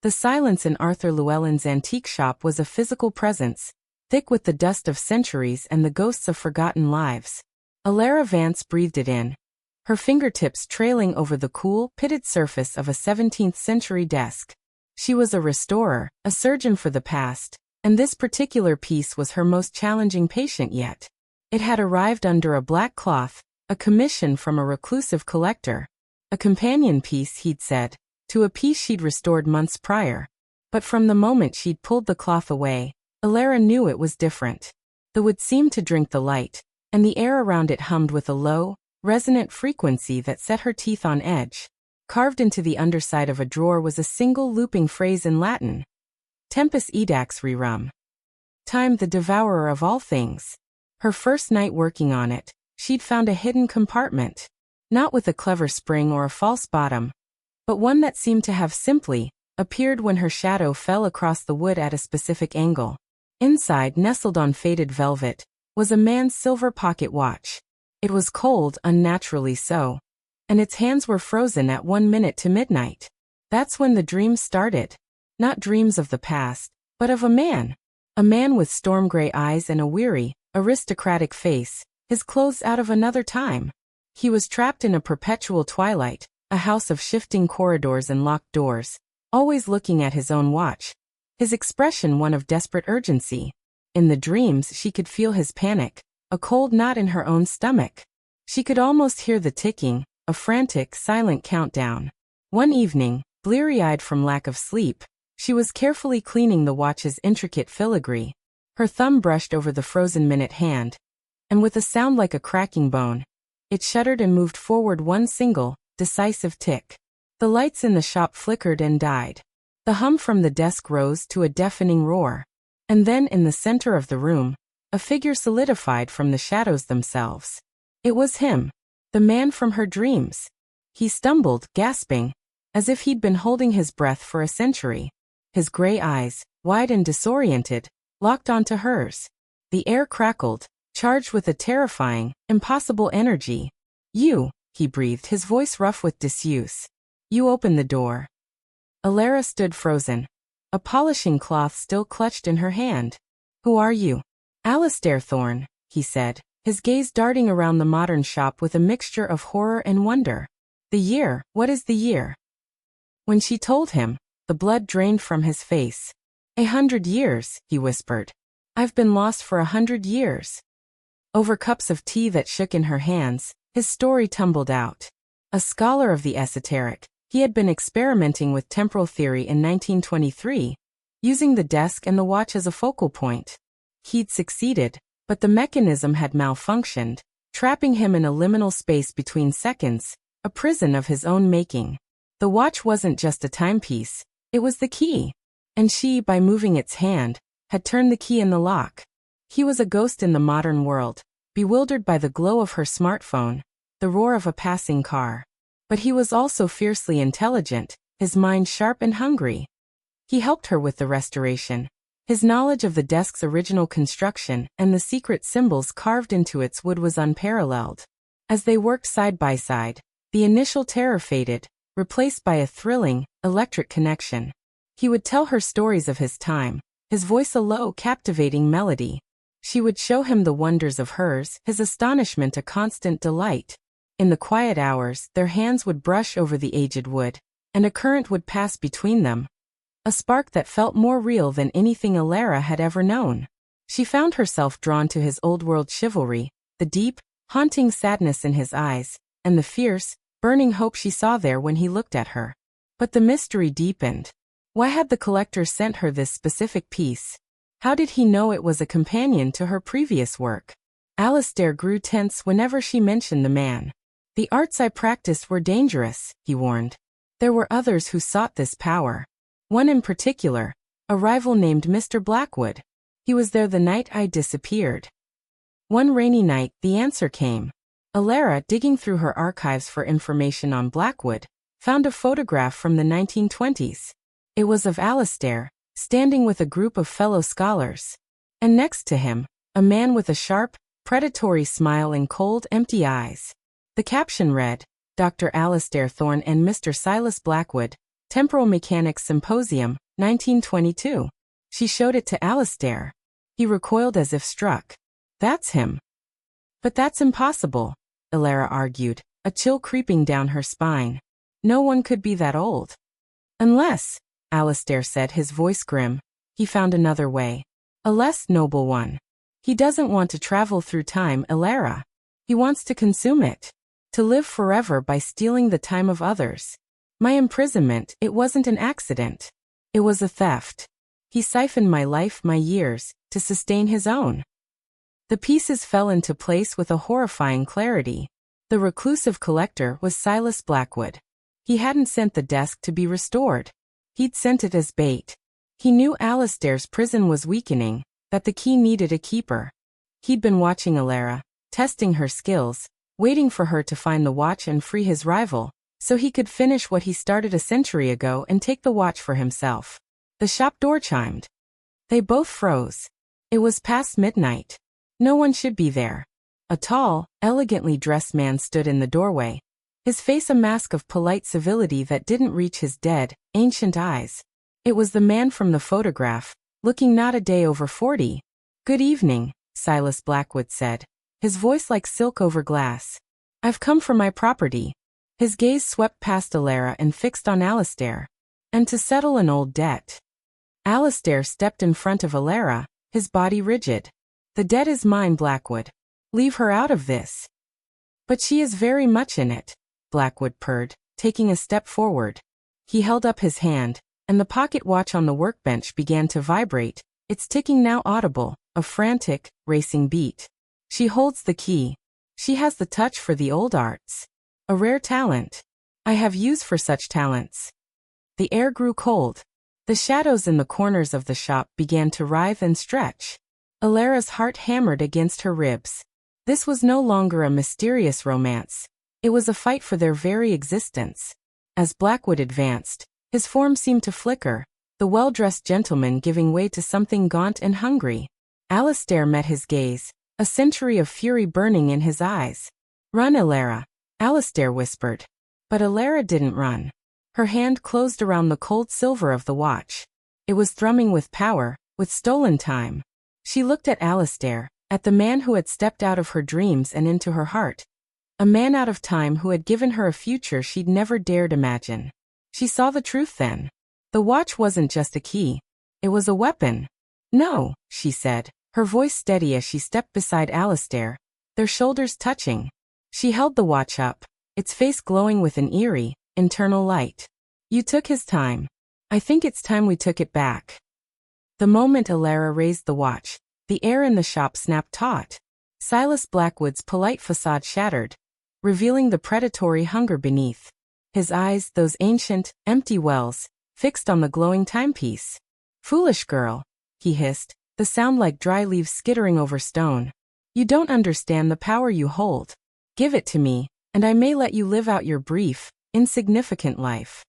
The silence in Arthur Llewellyn's antique shop was a physical presence, thick with the dust of centuries and the ghosts of forgotten lives. Alara Vance breathed it in, her fingertips trailing over the cool, pitted surface of a 17th-century desk. She was a restorer, a surgeon for the past, and this particular piece was her most challenging patient yet. It had arrived under a black cloth, a commission from a reclusive collector. A companion piece, he'd said, to a piece she'd restored months prior. But from the moment she'd pulled the cloth away, Alara knew it was different. The wood seemed to drink the light, and the air around it hummed with a low, resonant frequency that set her teeth on edge. Carved into the underside of a drawer was a single looping phrase in Latin. Tempus edax rerum. Time the devourer of all things. Her first night working on it, she'd found a hidden compartment. Not with a clever spring or a false bottom, but one that seemed to have simply appeared when her shadow fell across the wood at a specific angle. Inside, nestled on faded velvet, was a man's silver pocket watch. It was cold, unnaturally so, and its hands were frozen at 1 minute to midnight. That's when the dreams started. Not dreams of the past, but of a man. A man with storm-gray eyes and a weary, aristocratic face, his clothes out of another time. He was trapped in a perpetual twilight, a house of shifting corridors and locked doors, always looking at his own watch, his expression one of desperate urgency. In the dreams she could feel his panic, a cold knot in her own stomach. She could almost hear the ticking, a frantic, silent countdown. One evening, bleary-eyed from lack of sleep, she was carefully cleaning the watch's intricate filigree. Her thumb brushed over the frozen minute hand, and with a sound like a cracking bone, it shuddered and moved forward one single, decisive tick. The lights in the shop flickered and died. The hum from the desk rose to a deafening roar. And then in the center of the room, a figure solidified from the shadows themselves. It was him, the man from her dreams. He stumbled, gasping, as if he'd been holding his breath for a century. His gray eyes, wide and disoriented, locked onto hers. The air crackled, charged with a terrifying, impossible energy. "You," he breathed, his voice rough with disuse. "You opened the door." Alara stood frozen, a polishing cloth still clutched in her hand. "Who are you?" "Alastair Thorne," he said, his gaze darting around the modern shop with a mixture of horror and wonder. "The year, what is the year?" When she told him, the blood drained from his face. 100 years, he whispered. "I've been lost for 100 years. Over cups of tea that shook in her hands, his story tumbled out. A scholar of the esoteric, he had been experimenting with temporal theory in 1923, using the desk and the watch as a focal point. He'd succeeded, but the mechanism had malfunctioned, trapping him in a liminal space between seconds, a prison of his own making. The watch wasn't just a timepiece, it was the key. And she, by moving its hand, had turned the key in the lock. He was a ghost in the modern world, bewildered by the glow of her smartphone, the roar of a passing car. But he was also fiercely intelligent, his mind sharp and hungry. He helped her with the restoration. His knowledge of the desk's original construction and the secret symbols carved into its wood was unparalleled. As they worked side by side, the initial terror faded, replaced by a thrilling, electric connection. He would tell her stories of his time, his voice a low, captivating melody. She would show him the wonders of hers, his astonishment a constant delight. In the quiet hours, their hands would brush over the aged wood, and a current would pass between them. A spark that felt more real than anything Alara had ever known. She found herself drawn to his old-world chivalry, the deep, haunting sadness in his eyes, and the fierce, burning hope she saw there when he looked at her. But the mystery deepened. Why had the collector sent her this specific piece? How did he know it was a companion to her previous work? Alastair grew tense whenever she mentioned the man. "The arts I practiced were dangerous," he warned. "There were others who sought this power. One in particular, a rival named Mr. Blackwood. He was there the night I disappeared." One rainy night, the answer came. Alara, digging through her archives for information on Blackwood, found a photograph from the 1920s. It was of Alastair, standing with a group of fellow scholars. And next to him, a man with a sharp, predatory smile and cold, empty eyes. The caption read, "Dr. Alastair Thorne and Mr. Silas Blackwood, Temporal Mechanics Symposium, 1922. She showed it to Alistair. He recoiled as if struck. That's him. But that's impossible, Elara argued, a chill creeping down her spine. No one could be that old. Unless, Alistair said, his voice grim, he found another way. A less noble one. He doesn't want to travel through time, Elara. He wants to consume it. To live forever by stealing the time of others. My imprisonment, it wasn't an accident. It was a theft. He siphoned my life, my years, to sustain his own. The pieces fell into place with a horrifying clarity. The reclusive collector was Silas Blackwood. He hadn't sent the desk to be restored. He'd sent it as bait. He knew Alistair's prison was weakening, that the key needed a keeper. He'd been watching Elara, testing her skills, waiting for her to find the watch and free his rival, so he could finish what he started a century ago and take the watch for himself. The shop door chimed. They both froze. It was past midnight. No one should be there. A tall, elegantly dressed man stood in the doorway, his face a mask of polite civility that didn't reach his dead, ancient eyes. It was the man from the photograph, looking not a day over 40. Good evening, Silas Blackwood said, his voice like silk over glass. I've come for my property. His gaze swept past Elara and fixed on Alistair. And to settle an old debt. Alistair stepped in front of Elara, his body rigid. The debt is mine, Blackwood. Leave her out of this. But she is very much in it, Blackwood purred, taking a step forward. He held up his hand, and the pocket watch on the workbench began to vibrate, its ticking now audible, a frantic, racing beat. She holds the key. She has the touch for the old arts. A rare talent. I have use for such talents. The air grew cold. The shadows in the corners of the shop began to writhe and stretch. Elara's heart hammered against her ribs. This was no longer a mysterious romance. It was a fight for their very existence. As Blackwood advanced, his form seemed to flicker, the well-dressed gentleman giving way to something gaunt and hungry. Alistair met his gaze, a century of fury burning in his eyes. Run, Elara, Alistair whispered. But Elara didn't run. Her hand closed around the cold silver of the watch. It was thrumming with power, with stolen time. She looked at Alistair, at the man who had stepped out of her dreams and into her heart. A man out of time who had given her a future she'd never dared imagine. She saw the truth then. The watch wasn't just a key. It was a weapon. No, she said, her voice steady as she stepped beside Alistair, their shoulders touching. She held the watch up, its face glowing with an eerie, internal light. You took his time. I think it's time we took it back. The moment Elara raised the watch, the air in the shop snapped taut. Silas Blackwood's polite facade shattered, revealing the predatory hunger beneath. His eyes, those ancient, empty wells, fixed on the glowing timepiece. Foolish girl, he hissed, the sound like dry leaves skittering over stone. You don't understand the power you hold. Give it to me, and I may let you live out your brief, insignificant life.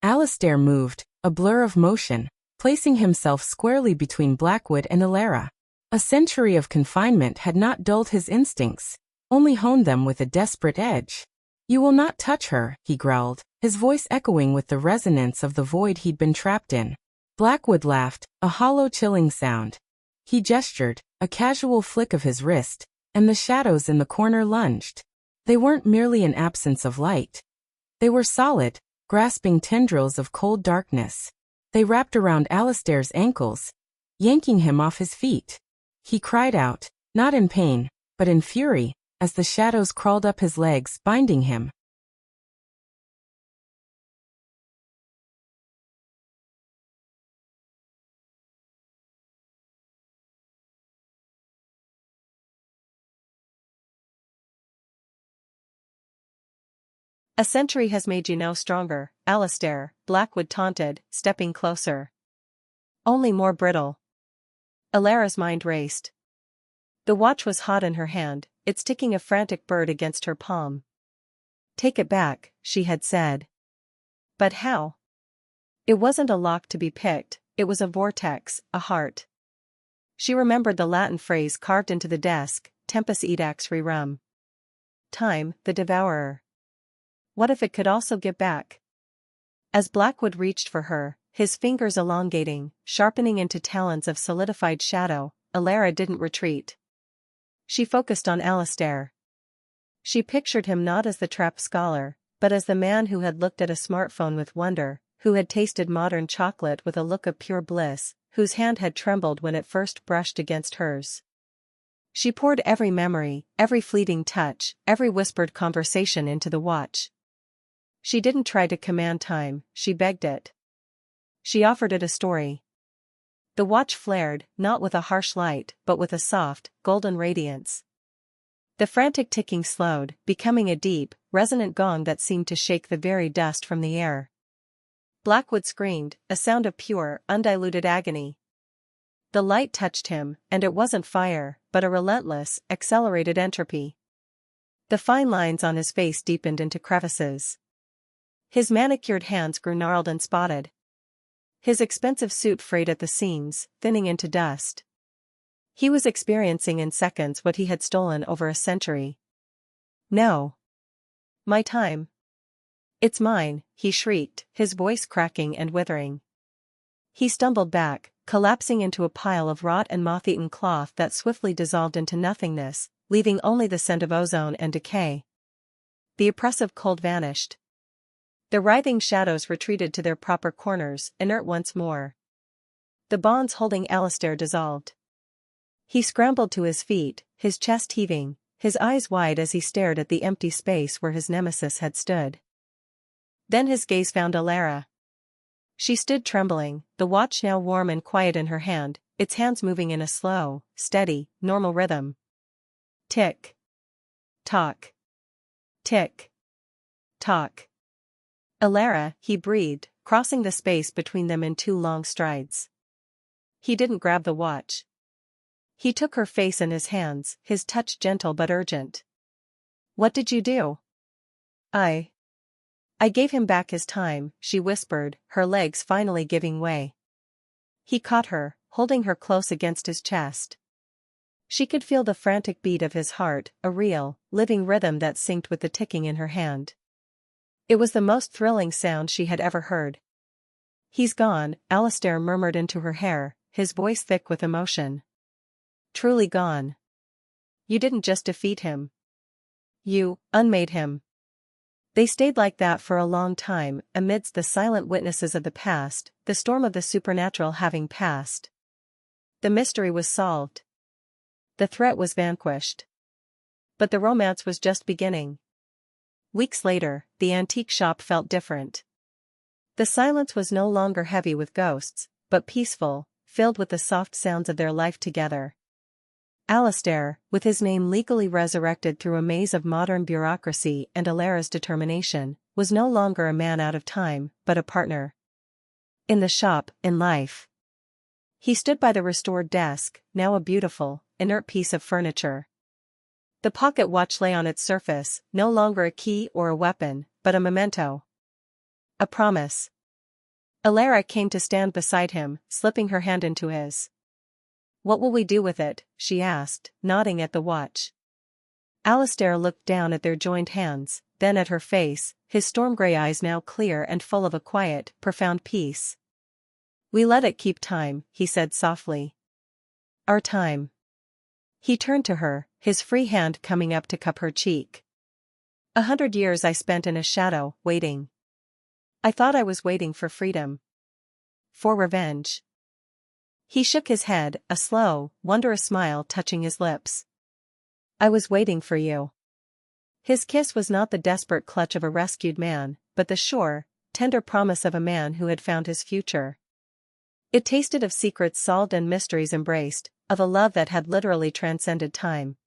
Alistair moved, a blur of motion, placing himself squarely between Blackwood and Elara. A century of confinement had not dulled his instincts, only honed them with a desperate edge. You will not touch her, he growled, his voice echoing with the resonance of the void he'd been trapped in. Blackwood laughed, a hollow chilling sound. He gestured, a casual flick of his wrist, and the shadows in the corner lunged. They weren't merely an absence of light. They were solid, grasping tendrils of cold darkness. They wrapped around Alistair's ankles, yanking him off his feet. He cried out, not in pain, but in fury, as the shadows crawled up his legs, binding him. A century has made you now stronger, Alistair, Blackwood taunted, stepping closer. Only more brittle. Elara's mind raced. The watch was hot in her hand, its ticking a frantic bird against her palm. Take it back, she had said. But how? It wasn't a lock to be picked, it was a vortex, a heart. She remembered the Latin phrase carved into the desk, tempus edax rerum. Time, the devourer. What if it could also give back? As Blackwood reached for her, his fingers elongating, sharpening into talons of solidified shadow, Alara didn't retreat. She focused on Alistair. She pictured him not as the trapped scholar, but as the man who had looked at a smartphone with wonder, who had tasted modern chocolate with a look of pure bliss, whose hand had trembled when it first brushed against hers. She poured every memory, every fleeting touch, every whispered conversation into the watch. She didn't try to command time, she begged it. She offered it a story. The watch flared, not with a harsh light, but with a soft, golden radiance. The frantic ticking slowed, becoming a deep, resonant gong that seemed to shake the very dust from the air. Blackwood screamed, a sound of pure, undiluted agony. The light touched him, and it wasn't fire, but a relentless, accelerated entropy. The fine lines on his face deepened into crevices. His manicured hands grew gnarled and spotted. His expensive suit frayed at the seams, thinning into dust. He was experiencing in seconds what he had stolen over a century. No. My time. It's mine, he shrieked, his voice cracking and withering. He stumbled back, collapsing into a pile of rot and moth-eaten cloth that swiftly dissolved into nothingness, leaving only the scent of ozone and decay. The oppressive cold vanished. The writhing shadows retreated to their proper corners, inert once more. The bonds holding Alistair dissolved. He scrambled to his feet, his chest heaving, his eyes wide as he stared at the empty space where his nemesis had stood. Then his gaze found Alara. She stood trembling, the watch now warm and quiet in her hand, its hands moving in a slow, steady, normal rhythm. Tick. Tock. Tick. Tock. Alara, he breathed, crossing the space between them in 2 long strides. He didn't grab the watch. He took her face in his hands, his touch gentle but urgent. What did you do? I gave him back his time, she whispered, her legs finally giving way. He caught her, holding her close against his chest. She could feel the frantic beat of his heart, a real, living rhythm that synced with the ticking in her hand. It was the most thrilling sound she had ever heard. He's gone, Alistair murmured into her hair, his voice thick with emotion. Truly gone. You didn't just defeat him. You unmade him. They stayed like that for a long time, amidst the silent witnesses of the past, the storm of the supernatural having passed. The mystery was solved. The threat was vanquished. But the romance was just beginning. Weeks later, the antique shop felt different. The silence was no longer heavy with ghosts, but peaceful, filled with the soft sounds of their life together. Alistair, with his name legally resurrected through a maze of modern bureaucracy and Alara's determination, was no longer a man out of time, but a partner. In the shop, in life. He stood by the restored desk, now a beautiful, inert piece of furniture. The pocket watch lay on its surface, no longer a key or a weapon, but a memento. A promise. Alara came to stand beside him, slipping her hand into his. What will we do with it? She asked, nodding at the watch. Alistair looked down at their joined hands, then at her face, his storm-gray eyes now clear and full of a quiet, profound peace. We let it keep time, he said softly. Our time. He turned to her, his free hand coming up to cup her cheek. 100 years I spent in a shadow, waiting. I thought I was waiting for freedom. For revenge. He shook his head, a slow, wondrous smile touching his lips. I was waiting for you. His kiss was not the desperate clutch of a rescued man, but the sure, tender promise of a man who had found his future. It tasted of secrets solved and mysteries embraced, of a love that had literally transcended time.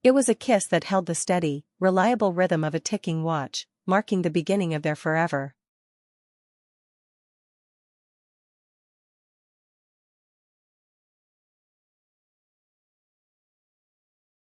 It was a kiss that held the steady, reliable rhythm of a ticking watch, marking the beginning of their forever.